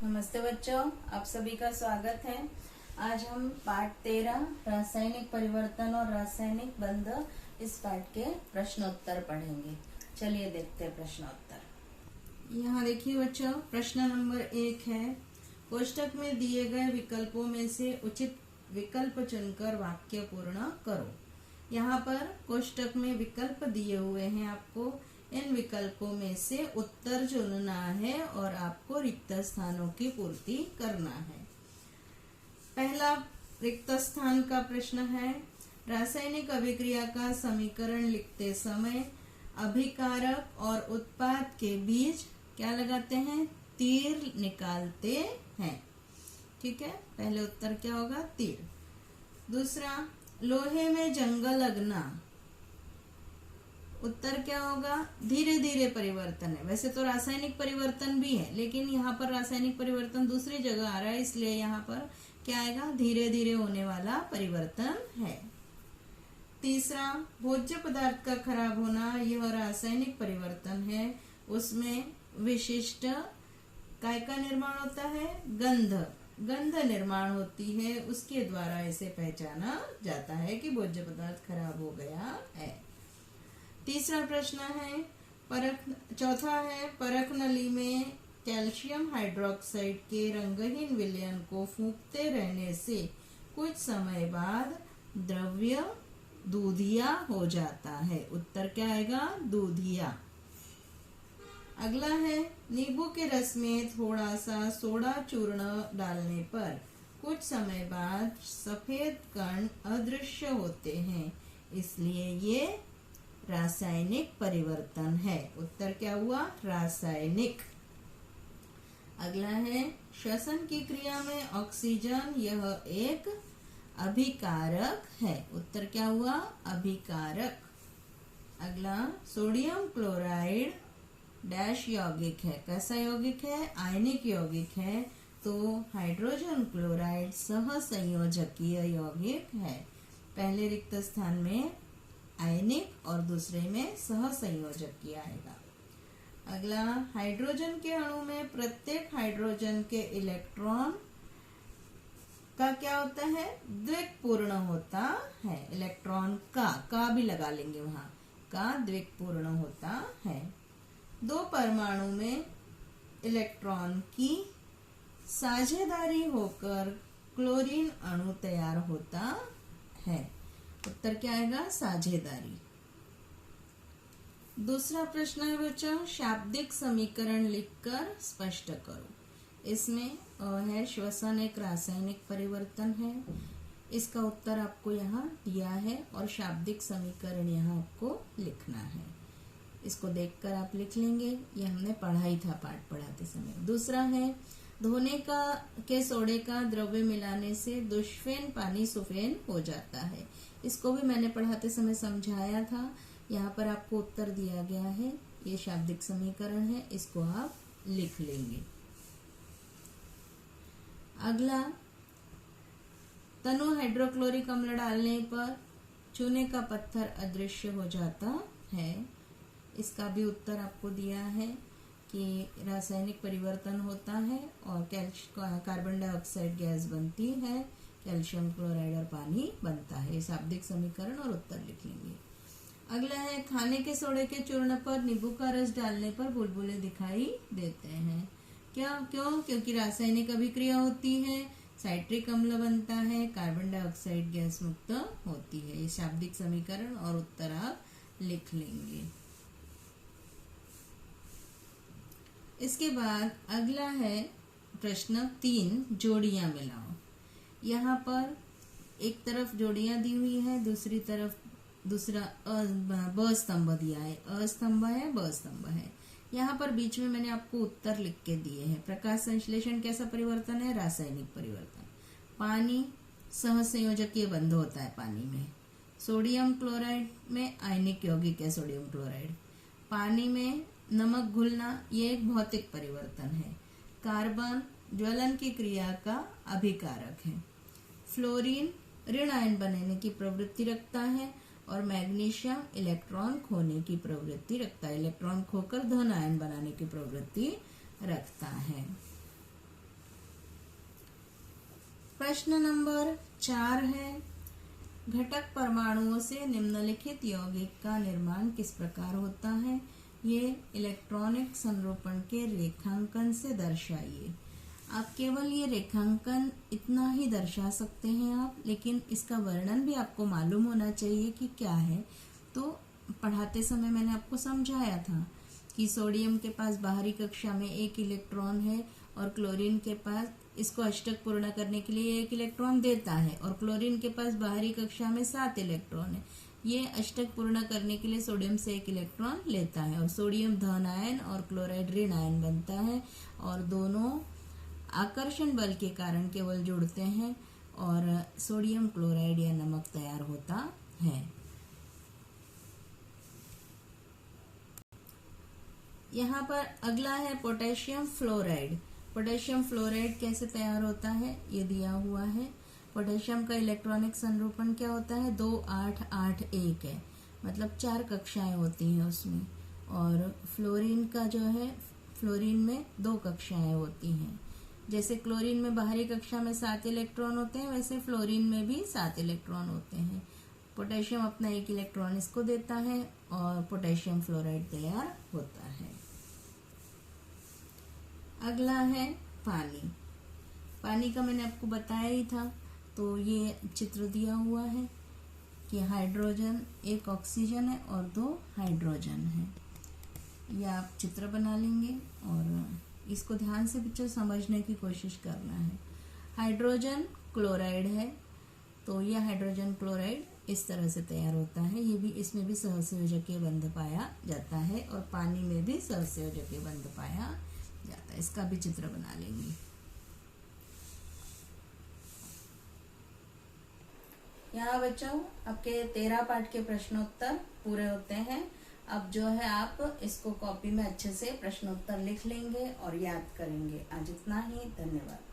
नमस्ते बच्चों, आप सभी का स्वागत है। आज हम पाठ 13 रासायनिक परिवर्तन और रासायनिक बंध इस पाठ के प्रश्नोत्तर पढ़ेंगे। चलिए देखते हैं प्रश्नोत्तर। यहाँ देखिए बच्चों, प्रश्न नंबर 1 है, कोष्टक में दिए गए विकल्पों में से उचित विकल्प चुनकर वाक्य पूर्ण करो। यहाँ पर कोष्टक में विकल्प दिए हुए हैं, आपको इन विकल्पों में से उत्तर चुनना है और आपको रिक्त स्थानों की पूर्ति करना है। पहला रिक्त स्थान का प्रश्न है, रासायनिक अभिक्रिया का समीकरण लिखते समय अभिकारक और उत्पाद के बीच क्या लगाते हैं? तीर निकालते हैं। ठीक है, पहले उत्तर क्या होगा? तीर। दूसरा, लोहे में जंग लगना, उत्तर क्या होगा? धीरे धीरे परिवर्तन है। वैसे तो रासायनिक परिवर्तन भी है, लेकिन यहाँ पर रासायनिक परिवर्तन दूसरी जगह आ रहा है, इसलिए यहाँ पर क्या आएगा? धीरे धीरे होने वाला परिवर्तन है। तीसरा, भोज्य पदार्थ का खराब होना, यह रासायनिक परिवर्तन है। उसमें विशिष्ट काय का निर्माण होता है? गंध निर्माण होती है, उसके द्वारा इसे पहचाना जाता है कि भोज्य पदार्थ खराब हो गया है। तीसरा प्रश्न है, चौथा है, परख नली में कैल्शियम हाइड्रोक्साइड के रंगहीन विलयन को फूंकते रहने से कुछ समय बाद द्रव्य दूधिया हो जाता है। उत्तर क्या आएगा? दूधिया। अगला है, नींबू के रस में थोड़ा सा सोडा चूर्ण डालने पर कुछ समय बाद सफेद कण अदृश्य होते हैं, इसलिए ये रासायनिक परिवर्तन है। उत्तर क्या हुआ? रासायनिक। अगला है, श्वसन की क्रिया में ऑक्सीजन, यह एक अभिकारक है। उत्तर क्या हुआ? अभिकारक। अगला, सोडियम क्लोराइड डैश यौगिक है। कैसा यौगिक है? आयनिक यौगिक है, तो हाइड्रोजन क्लोराइड सहसंयोजकीय यौगिक है। पहले रिक्त स्थान में आयनिक और दूसरे में सहसंयोजकीय आएगा। अगला, हाइड्रोजन के अणु में प्रत्येक हाइड्रोजन के इलेक्ट्रॉन का क्या होता है? द्विकपूर्ण होता है। इलेक्ट्रॉन का भी लगा लेंगे, वहां का द्विकपूर्ण होता है। दो परमाणु में इलेक्ट्रॉन की साझेदारी होकर क्लोरीन अणु तैयार होता है। उत्तर क्या आएगा? साझेदारी। दूसरा प्रश्न है बच्चों, शाब्दिक समीकरण लिखकर स्पष्ट करो। इसमें है, श्वसन एक रासायनिक परिवर्तन है। इसका उत्तर आपको यहाँ दिया है और शाब्दिक समीकरण यहाँ आपको लिखना है। इसको देखकर आप लिख लेंगे, ये हमने पढ़ा ही था पाठ पढ़ाते समय। दूसरा है, धोने के सोडे का द्रव्य मिलाने से दुष्फेन पानी सुफेन हो जाता है। इसको भी मैंने पढ़ाते समय समझाया था। यहाँ पर आपको उत्तर दिया गया है, ये शाब्दिक समीकरण है, इसको आप लिख लेंगे। अगला, तनु हाइड्रोक्लोरिक अम्ल डालने पर चूने का पत्थर अदृश्य हो जाता है। इसका भी उत्तर आपको दिया है कि रासायनिक परिवर्तन होता है और कार्बन डाइऑक्साइड गैस बनती है, कैल्शियम क्लोराइड और पानी बनता है। शाब्दिक समीकरण और उत्तर लिख लेंगे। अगला है, खाने के सोडे के चूर्ण पर नींबू का रस डालने पर बुलबुले दिखाई देते हैं। क्यों? क्योंकि रासायनिक अभिक्रिया होती है, साइट्रिक अम्ल बनता है, कार्बन डाइऑक्साइड गैस मुक्त होती है। ये शाब्दिक समीकरण और उत्तर आप लिख लेंगे। इसके बाद अगला है प्रश्न 3, जोड़ियां मिलाओ। यहाँ पर एक तरफ जोड़ियां दी हुई है, दूसरी तरफ दूसरा ब स्तंभ दिया है। अ स्तंभ है, ब स्तंभ है। यहाँ पर बीच में मैंने आपको उत्तर लिख के दिए हैं। प्रकाश संश्लेषण कैसा परिवर्तन है? रासायनिक परिवर्तन। पानी सहसंयोजकीय बंध होता है पानी में। सोडियम क्लोराइड में आयनिक यौगिक है सोडियम क्लोराइड। पानी में नमक घुलना, ये एक भौतिक परिवर्तन है। कार्बन ज्वलन की क्रिया का अभिकारक है। फ्लोरीन ऋण आयन बनाने की प्रवृत्ति रखता है और मैग्नीशियम इलेक्ट्रॉन खोने की प्रवृत्ति रखता है, इलेक्ट्रॉन खोकर धन आयन बनाने की प्रवृत्ति रखता है। प्रश्न नंबर 4 है, घटक परमाणुओं से निम्नलिखित यौगिक का निर्माण किस प्रकार होता है? ये इलेक्ट्रॉनिक संरूपण के रेखांकन से दर्शाइए। आप केवल ये रेखांकन इतना ही दर्शा सकते हैं आप, लेकिन इसका वर्णन भी आपको मालूम होना चाहिए कि क्या है। तो पढ़ाते समय मैंने आपको समझाया था कि सोडियम के पास बाहरी कक्षा में 1 इलेक्ट्रॉन है और क्लोरीन के पास इसको अष्टक पूर्ण करने के लिए 1 इलेक्ट्रॉन देता है, और क्लोरीन के पास बाहरी कक्षा में 7 इलेक्ट्रॉन है। ये अष्टक पूर्ण करने के लिए सोडियम से 1 इलेक्ट्रॉन लेता है, और सोडियम धन आयन और क्लोराइड ऋण आयन बनता है, और दोनों आकर्षण बल के कारण केवल जुड़ते हैं और सोडियम क्लोराइड या नमक तैयार होता है। यहाँ पर अगला है पोटेशियम फ्लोराइड। पोटेशियम फ्लोराइड कैसे तैयार होता है ये दिया हुआ है। पोटेशियम का इलेक्ट्रॉनिक संरूपण क्या होता है? 2 8 8 1 है, मतलब 4 कक्षाएं होती हैं उसमें। और फ्लोरीन का जो है, फ्लोरीन में 2 कक्षाएं होती हैं। जैसे क्लोरीन में बाहरी कक्षा में 7 इलेक्ट्रॉन होते हैं, वैसे फ्लोरीन में भी 7 इलेक्ट्रॉन होते हैं। पोटेशियम अपना 1 इलेक्ट्रॉन इसको देता है और पोटेशियम फ्लोराइड तैयार होता है। अगला है पानी। पानी का मैंने आपको बताया ही था, तो ये चित्र दिया हुआ है कि हाइड्रोजन, 1 ऑक्सीजन है और 2 हाइड्रोजन है। ये आप चित्र बना लेंगे और इसको ध्यान से बच्चों समझने की कोशिश करना है। हाइड्रोजन क्लोराइड है, तो यह हाइड्रोजन क्लोराइड इस तरह से तैयार होता है। ये भी, इसमें भी सहसंयोजकीय बंध पाया जाता है और पानी में भी सहसंयोजकीय बंध पाया जाता है। इसका भी चित्र बना लेंगे। यहाँ बच्चों आपके 13 पाठ के प्रश्नोत्तर पूरे होते हैं। अब जो है आप इसको कॉपी में अच्छे से प्रश्नोत्तर लिख लेंगे और याद करेंगे। आज इतना ही, धन्यवाद।